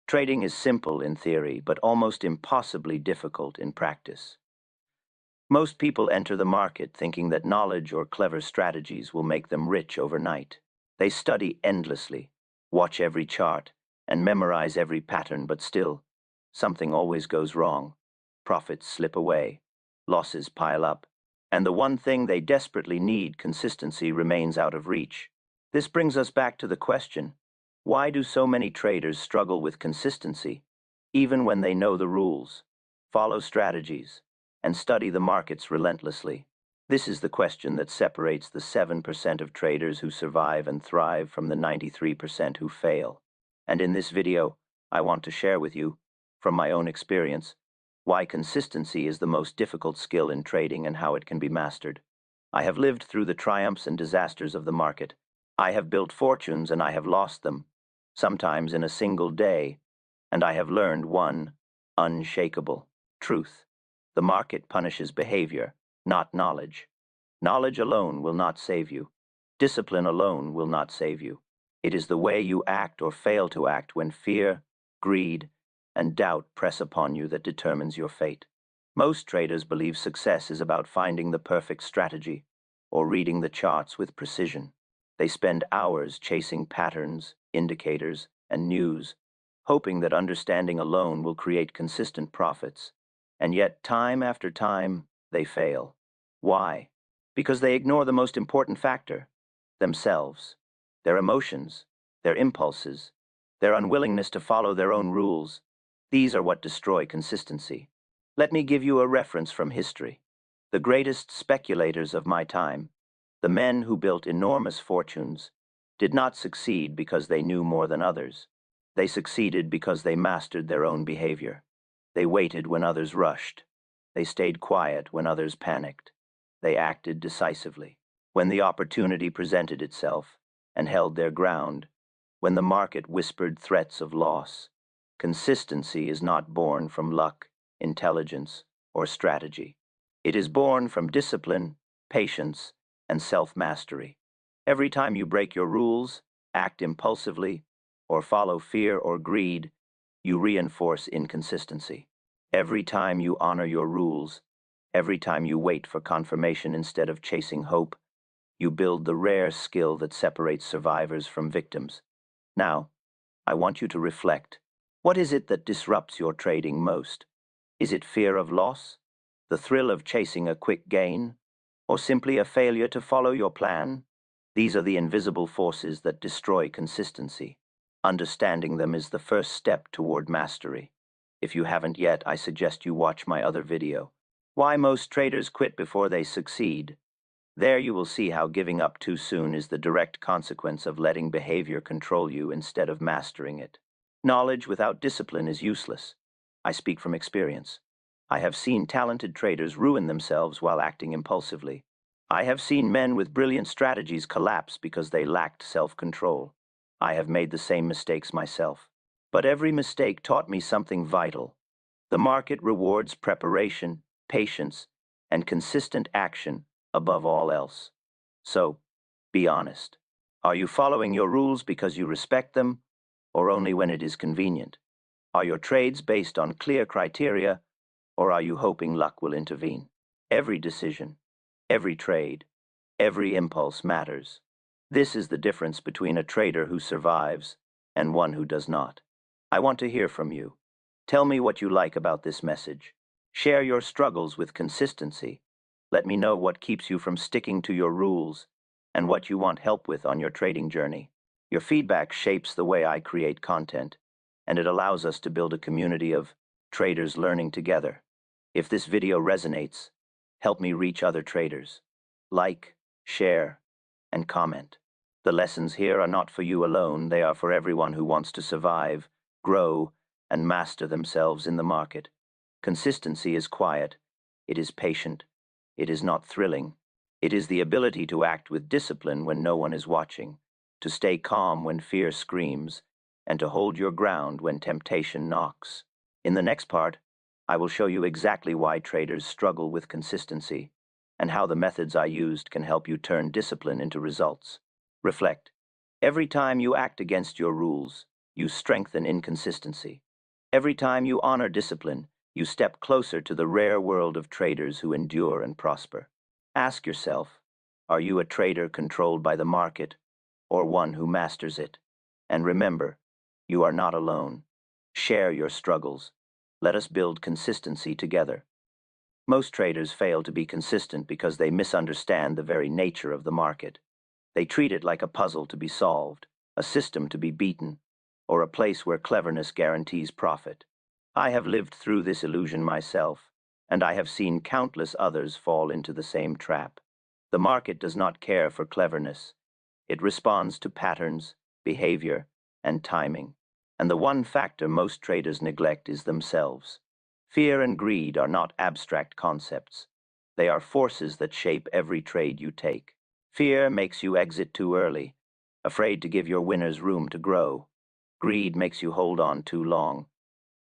Trading is simple in theory, but almost impossibly difficult in practice. Most people enter the market thinking that knowledge or clever strategies will make them rich overnight. They study endlessly, watch every chart, and memorize every pattern, but still, something always goes wrong. Profits slip away, losses pile up, and the one thing they desperately need, consistency, remains out of reach. This brings us back to the question: why do so many traders struggle with consistency, even when they know the rules, follow strategies, and study the markets relentlessly? This is the question that separates the 7% of traders who survive and thrive from the 93% who fail. And in this video, I want to share with you, from my own experience, why consistency is the most difficult skill in trading and how it can be mastered. I have lived through the triumphs and disasters of the market. I have built fortunes and I have lost them, sometimes in a single day, and I have learned one unshakable truth. The market punishes behavior, not knowledge. Knowledge alone will not save you. Discipline alone will not save you. It is the way you act or fail to act when fear, greed, and doubt press upon you that determines your fate. Most traders believe success is about finding the perfect strategy or reading the charts with precision. They spend hours chasing patterns, indicators, and news, hoping that understanding alone will create consistent profits. And yet, time after time, they fail. Why? Because they ignore the most important factor: themselves, their emotions, their impulses, their unwillingness to follow their own rules. These are what destroy consistency. Let me give you a reference from history. The greatest speculators of my time, the men who built enormous fortunes, did not succeed because they knew more than others. They succeeded because they mastered their own behavior. They waited when others rushed. They stayed quiet when others panicked. They acted decisively when the opportunity presented itself, and held their ground when the market whispered threats of loss. Consistency is not born from luck, intelligence, or strategy. It is born from discipline, patience, and self-mastery. Every time you break your rules, act impulsively, or follow fear or greed, you reinforce inconsistency. Every time you honor your rules, every time you wait for confirmation instead of chasing hope, you build the rare skill that separates survivors from victims. Now, I want you to reflect. What is it that disrupts your trading most? Is it fear of loss, the thrill of chasing a quick gain, or simply a failure to follow your plan? These are the invisible forces that destroy consistency. Understanding them is the first step toward mastery. If you haven't yet, I suggest you watch my other video, Why Most Traders Quit Before They Succeed. There you will see how giving up too soon is the direct consequence of letting behavior control you instead of mastering it. Knowledge without discipline is useless. I speak from experience. I have seen talented traders ruin themselves while acting impulsively. I have seen men with brilliant strategies collapse because they lacked self-control. I have made the same mistakes myself. But every mistake taught me something vital. The market rewards preparation, patience, and consistent action above all else. So, be honest. Are you following your rules because you respect them, or only when it is convenient? Are your trades based on clear criteria, or are you hoping luck will intervene? Every decision, every trade, every impulse matters. This is the difference between a trader who survives and one who does not. I want to hear from you. Tell me what you like about this message. Share your struggles with consistency. Let me know what keeps you from sticking to your rules and what you want help with on your trading journey. Your feedback shapes the way I create content, and it allows us to build a community of traders learning together. If this video resonates, help me reach other traders. Like, share, and comment. The lessons here are not for you alone. They are for everyone who wants to survive, grow, and master themselves in the market. Consistency is quiet. It is patient. It is not thrilling. It is the ability to act with discipline when no one is watching, to stay calm when fear screams, and to hold your ground when temptation knocks. In the next part, I will show you exactly why traders struggle with consistency and how the methods I used can help you turn discipline into results. Reflect. Every time you act against your rules, you strengthen inconsistency. Every time you honor discipline, you step closer to the rare world of traders who endure and prosper. Ask yourself, are you a trader controlled by the market or one who masters it? And remember, you are not alone. Share your struggles. Let us build consistency together. Most traders fail to be consistent because they misunderstand the very nature of the market. They treat it like a puzzle to be solved, a system to be beaten, or a place where cleverness guarantees profit. I have lived through this illusion myself, and I have seen countless others fall into the same trap. The market does not care for cleverness. It responds to patterns, behavior, and timing. And the one factor most traders neglect is themselves. Fear and greed are not abstract concepts. They are forces that shape every trade you take. Fear makes you exit too early, afraid to give your winners room to grow. Greed makes you hold on too long,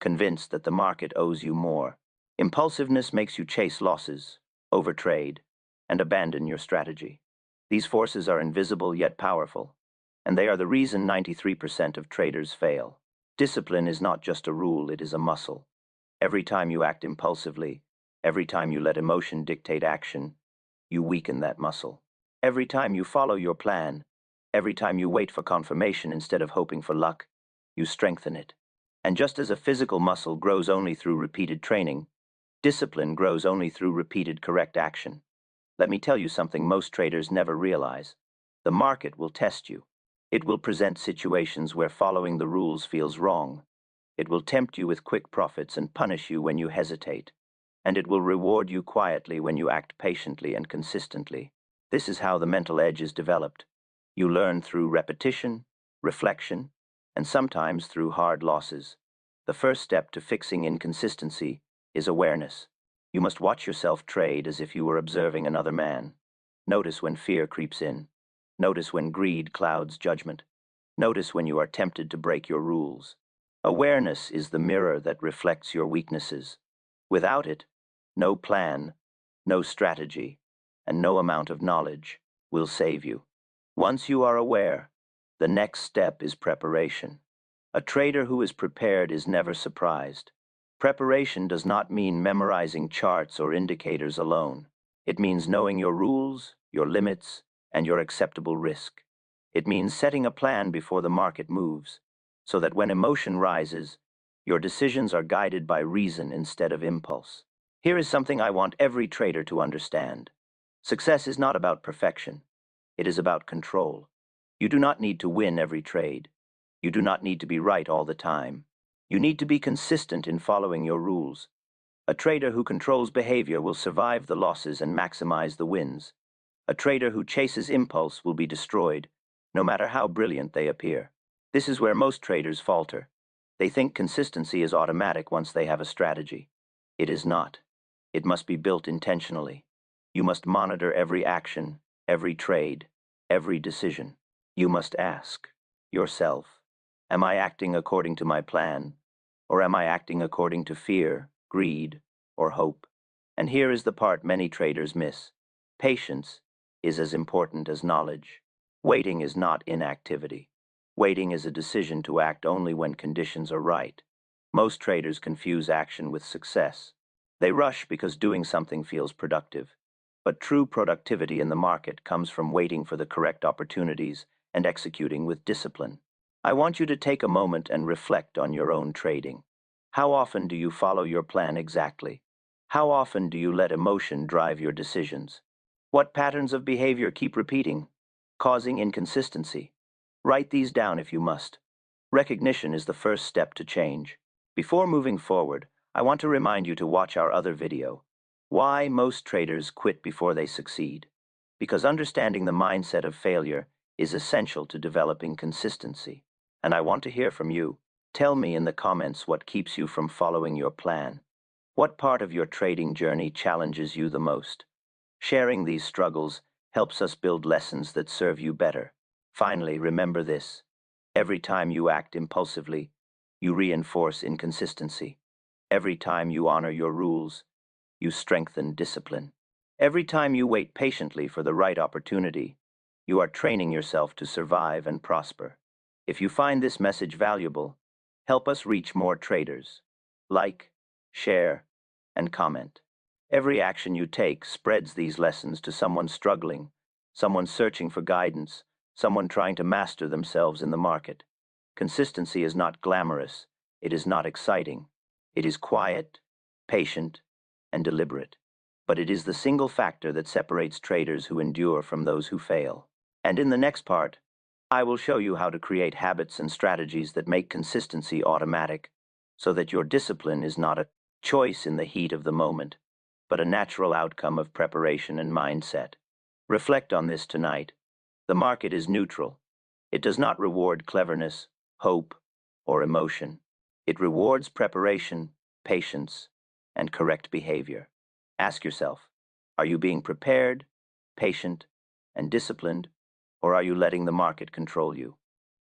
convinced that the market owes you more. Impulsiveness makes you chase losses, overtrade, and abandon your strategy. These forces are invisible yet powerful, and they are the reason 93% of traders fail. Discipline is not just a rule, it is a muscle. Every time you act impulsively, every time you let emotion dictate action, you weaken that muscle. Every time you follow your plan, every time you wait for confirmation instead of hoping for luck, you strengthen it. And just as a physical muscle grows only through repeated training, discipline grows only through repeated correct action. Let me tell you something most traders never realize. The market will test you. It will present situations where following the rules feels wrong. It will tempt you with quick profits and punish you when you hesitate. And it will reward you quietly when you act patiently and consistently. This is how the mental edge is developed. You learn through repetition, reflection, and sometimes through hard losses. The first step to fixing inconsistency is awareness. You must watch yourself trade as if you were observing another man. Notice when fear creeps in. Notice when greed clouds judgment. Notice when you are tempted to break your rules. Awareness is the mirror that reflects your weaknesses. Without it, no plan, no strategy, and no amount of knowledge will save you. Once you are aware, the next step is preparation. A trader who is prepared is never surprised. Preparation does not mean memorizing charts or indicators alone. It means knowing your rules, your limits, and your acceptable risk. It means setting a plan before the market moves, so that when emotion rises, your decisions are guided by reason instead of impulse. Here is something I want every trader to understand. Success is not about perfection. It is about control. You do not need to win every trade. You do not need to be right all the time. You need to be consistent in following your rules. A trader who controls behavior will survive the losses and maximize the wins. A trader who chases impulse will be destroyed, no matter how brilliant they appear. This is where most traders falter. They think consistency is automatic once they have a strategy. It is not. It must be built intentionally. You must monitor every action, every trade, every decision. You must ask yourself, am I acting according to my plan, or am I acting according to fear, greed, or hope? And here is the part many traders miss. Patience is as important as knowledge. Waiting is not inactivity. Waiting is a decision to act only when conditions are right. Most traders confuse action with success. They rush because doing something feels productive. But true productivity in the market comes from waiting for the correct opportunities and executing with discipline. I want you to take a moment and reflect on your own trading. How often do you follow your plan exactly? How often do you let emotion drive your decisions? What patterns of behavior keep repeating, causing inconsistency? Write these down if you must. Recognition is the first step to change. Before moving forward, I want to remind you to watch our other video, Why Most Traders Quit Before They Succeed, because understanding the mindset of failure is essential to developing consistency. And I want to hear from you. Tell me in the comments what keeps you from following your plan. What part of your trading journey challenges you the most? Sharing these struggles helps us build lessons that serve you better. Finally, remember this. Every time you act impulsively, you reinforce inconsistency. Every time you honor your rules, you strengthen discipline. Every time you wait patiently for the right opportunity, you are training yourself to survive and prosper. If you find this message valuable, help us reach more traders. Like, share, and comment. Every action you take spreads these lessons to someone struggling, someone searching for guidance, someone trying to master themselves in the market. Consistency is not glamorous. It is not exciting. It is quiet, patient, and deliberate. But it is the single factor that separates traders who endure from those who fail. And in the next part, I will show you how to create habits and strategies that make consistency automatic, so that your discipline is not a choice in the heat of the moment, but a natural outcome of preparation and mindset. Reflect on this tonight. The market is neutral. It does not reward cleverness, hope, or emotion. It rewards preparation, patience, and correct behavior. Ask yourself, are you being prepared, patient, and disciplined, or are you letting the market control you?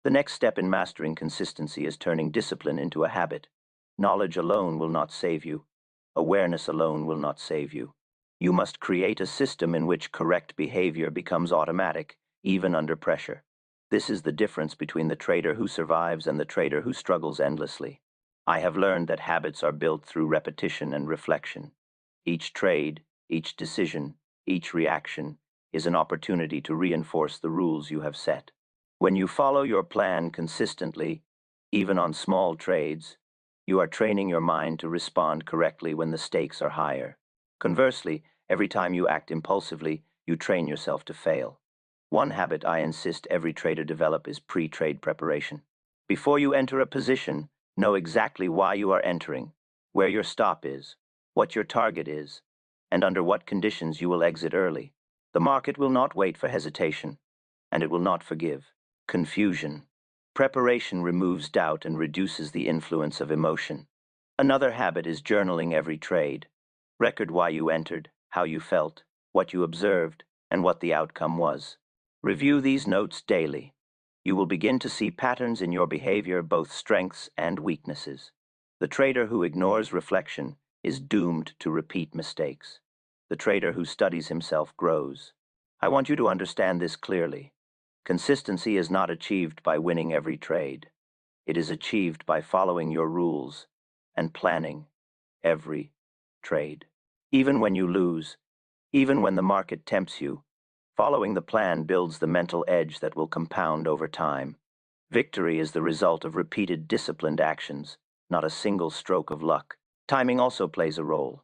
The next step in mastering consistency is turning discipline into a habit. Knowledge alone will not save you. Awareness alone will not save you. You must create a system in which correct behavior becomes automatic, even under pressure. This is the difference between the trader who survives and the trader who struggles endlessly. I have learned that habits are built through repetition and reflection. Each trade, each decision, each reaction is an opportunity to reinforce the rules you have set. When you follow your plan consistently, even on small trades, you are training your mind to respond correctly when the stakes are higher. Conversely, every time you act impulsively, you train yourself to fail. One habit I insist every trader develop is pre-trade preparation. Before you enter a position, know exactly why you are entering, where your stop is, what your target is, and under what conditions you will exit early. The market will not wait for hesitation, and it will not forgive confusion. Preparation removes doubt and reduces the influence of emotion. Another habit is journaling every trade. Record why you entered, how you felt, what you observed, and what the outcome was. Review these notes daily. You will begin to see patterns in your behavior, both strengths and weaknesses. The trader who ignores reflection is doomed to repeat mistakes. The trader who studies himself grows. I want you to understand this clearly. Consistency is not achieved by winning every trade. It is achieved by following your rules and planning every trade. Even when you lose, even when the market tempts you, following the plan builds the mental edge that will compound over time. Victory is the result of repeated disciplined actions, not a single stroke of luck. Timing also plays a role.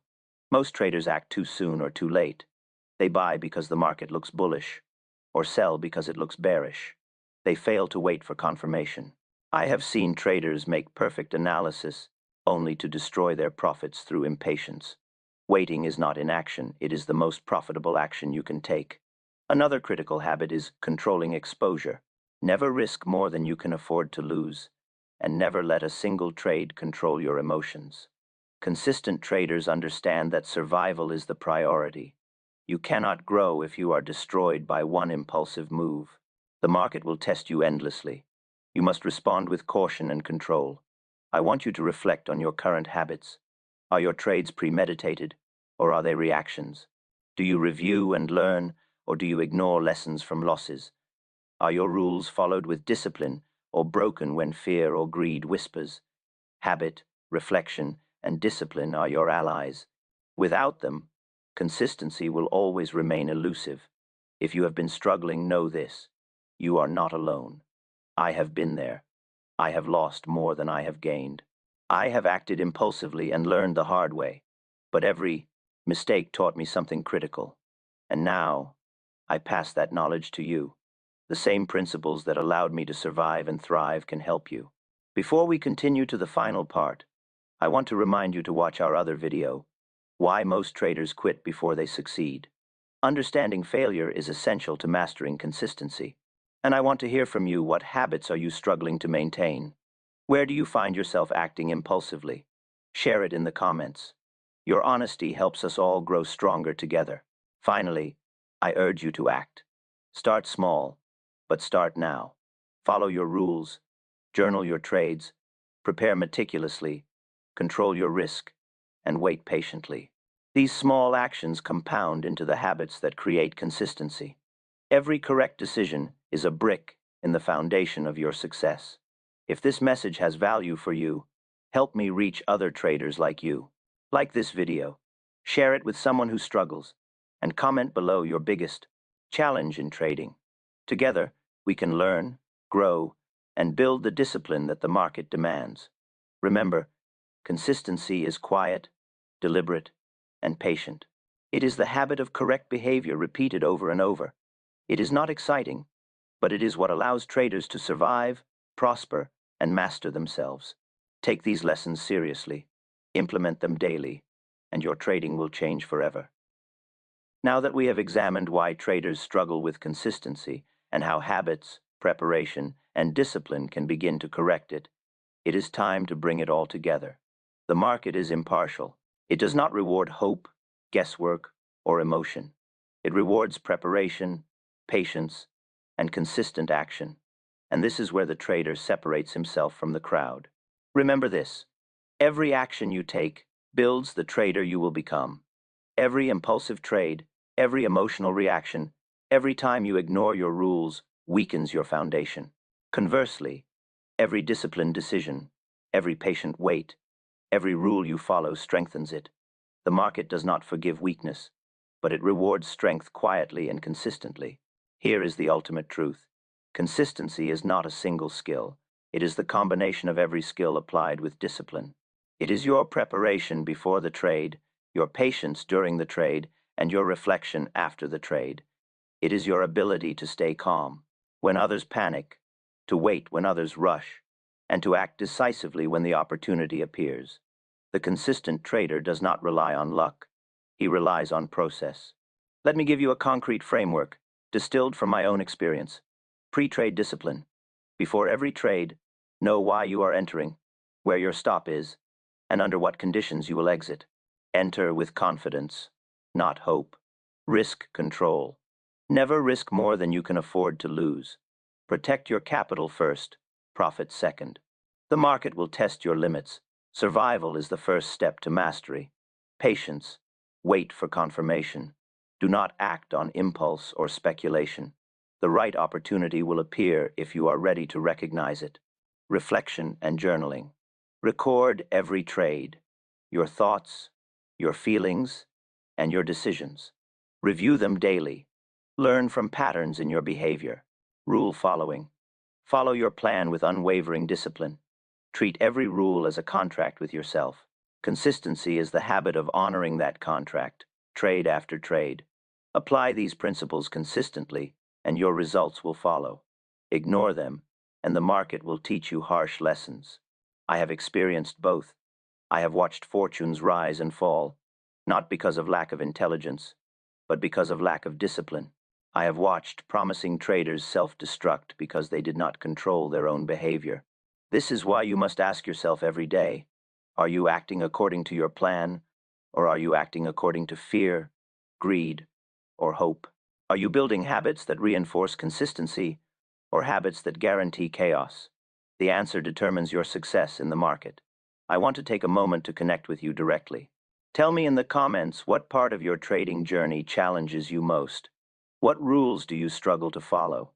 Most traders act too soon or too late. They buy because the market looks bullish, or sell because it looks bearish. They fail to wait for confirmation. I have seen traders make perfect analysis only to destroy their profits through impatience. Waiting is not inaction, it is the most profitable action you can take. Another critical habit is controlling exposure. Never risk more than you can afford to lose, and never let a single trade control your emotions. Consistent traders understand that survival is the priority. You cannot grow if you are destroyed by one impulsive move. The market will test you endlessly. You must respond with caution and control. I want you to reflect on your current habits. Are your trades premeditated, or are they reactions? Do you review and learn, or do you ignore lessons from losses? Are your rules followed with discipline, or broken when fear or greed whispers? Habit, reflection, and discipline are your allies. Without them, consistency will always remain elusive. If you have been struggling, know this: you are not alone. I have been there. I have lost more than I have gained. I have acted impulsively and learned the hard way, but every mistake taught me something critical. And now, I pass that knowledge to you. The same principles that allowed me to survive and thrive can help you. Before we continue to the final part, I want to remind you to watch our other video, Why Most Traders Quit Before They Succeed. Understanding failure is essential to mastering consistency. And I want to hear from you. What habits are you struggling to maintain? Where do you find yourself acting impulsively? Share it in the comments. Your honesty helps us all grow stronger together. Finally, I urge you to act. Start small, but start now. Follow your rules, journal your trades, prepare meticulously, control your risk, and wait patiently. These small actions compound into the habits that create consistency. Every correct decision is a brick in the foundation of your success. If this message has value for you, help me reach other traders like you. Like this video, share it with someone who struggles, and comment below your biggest challenge in trading. Together, we can learn, grow, and build the discipline that the market demands. Remember, consistency is quiet, deliberate, and patient. It is the habit of correct behavior repeated over and over. It is not exciting, but it is what allows traders to survive, prosper, and master themselves. Take these lessons seriously, implement them daily, and your trading will change forever. Now that we have examined why traders struggle with consistency and how habits, preparation, and discipline can begin to correct it, it is time to bring it all together. The market is impartial. It does not reward hope, guesswork, or emotion. It rewards preparation, patience, and consistent action. And this is where the trader separates himself from the crowd. Remember this: every action you take builds the trader you will become. Every impulsive trade, every emotional reaction, every time you ignore your rules weakens your foundation. Conversely, every disciplined decision, every patient wait, every rule you follow strengthens it. The market does not forgive weakness, but it rewards strength quietly and consistently. Here is the ultimate truth. Consistency is not a single skill. It is the combination of every skill applied with discipline. It is your preparation before the trade, your patience during the trade, and your reflection after the trade. It is your ability to stay calm when others panic, to wait when others rush, and to act decisively when the opportunity appears. The consistent trader does not rely on luck. He relies on process. Let me give you a concrete framework, distilled from my own experience. Pre-trade discipline. Before every trade, know why you are entering, where your stop is, and under what conditions you will exit. Enter with confidence, not hope. Risk control. Never risk more than you can afford to lose. Protect your capital first, profit second. The market will test your limits. Survival is the first step to mastery. Patience. Wait for confirmation. Do not act on impulse or speculation. The right opportunity will appear if you are ready to recognize it. Reflection and journaling. Record every trade, your thoughts, your feelings, and your decisions. Review them daily. Learn from patterns in your behavior. Rule following. Follow your plan with unwavering discipline. Treat every rule as a contract with yourself. Consistency is the habit of honoring that contract, trade after trade. Apply these principles consistently, and your results will follow. Ignore them, and the market will teach you harsh lessons. I have experienced both. I have watched fortunes rise and fall, not because of lack of intelligence, but because of lack of discipline. I have watched promising traders self-destruct because they did not control their own behavior. This is why you must ask yourself every day, are you acting according to your plan, or are you acting according to fear, greed, or hope? Are you building habits that reinforce consistency, or habits that guarantee chaos? The answer determines your success in the market. I want to take a moment to connect with you directly. Tell me in the comments what part of your trading journey challenges you most. What rules do you struggle to follow?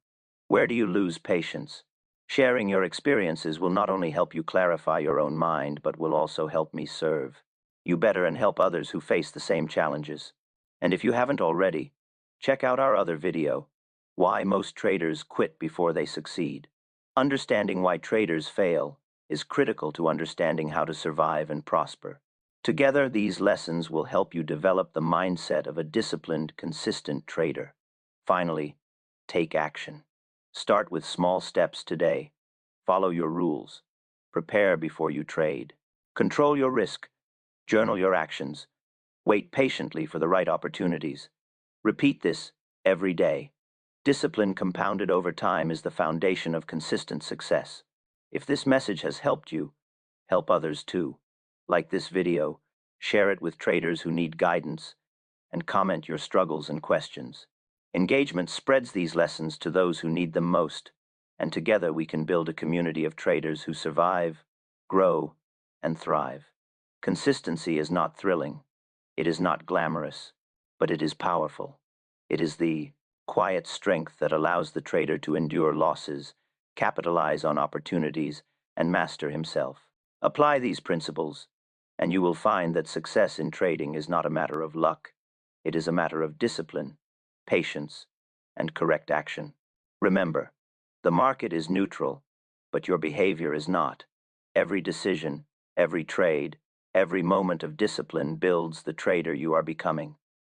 Where do you lose patience? Sharing your experiences will not only help you clarify your own mind, but will also help me serve you better and help others who face the same challenges. And if you haven't already, check out our other video, Why Most Traders Quit Before They Succeed. Understanding why traders fail is critical to understanding how to survive and prosper. Together, these lessons will help you develop the mindset of a disciplined, consistent trader. Finally, take action. Start with small steps today. Follow your rules. Prepare before you trade. Control your risk. Journal your actions. Wait patiently for the right opportunities. Repeat this every day. Discipline compounded over time is the foundation of consistent success. If this message has helped you, help others too. Like this video, share it with traders who need guidance, and comment your struggles and questions. Engagement spreads these lessons to those who need them most, and together we can build a community of traders who survive, grow, and thrive. Consistency is not thrilling. It is not glamorous, but it is powerful. It is the quiet strength that allows the trader to endure losses, capitalize on opportunities, and master himself. Apply these principles, and you will find that success in trading is not a matter of luck. It is a matter of discipline, patience, and correct action. Remember, the market is neutral, but your behavior is not. Every decision, every trade, every moment of discipline builds the trader you are becoming.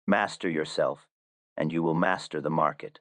Master yourself, and you will master the market.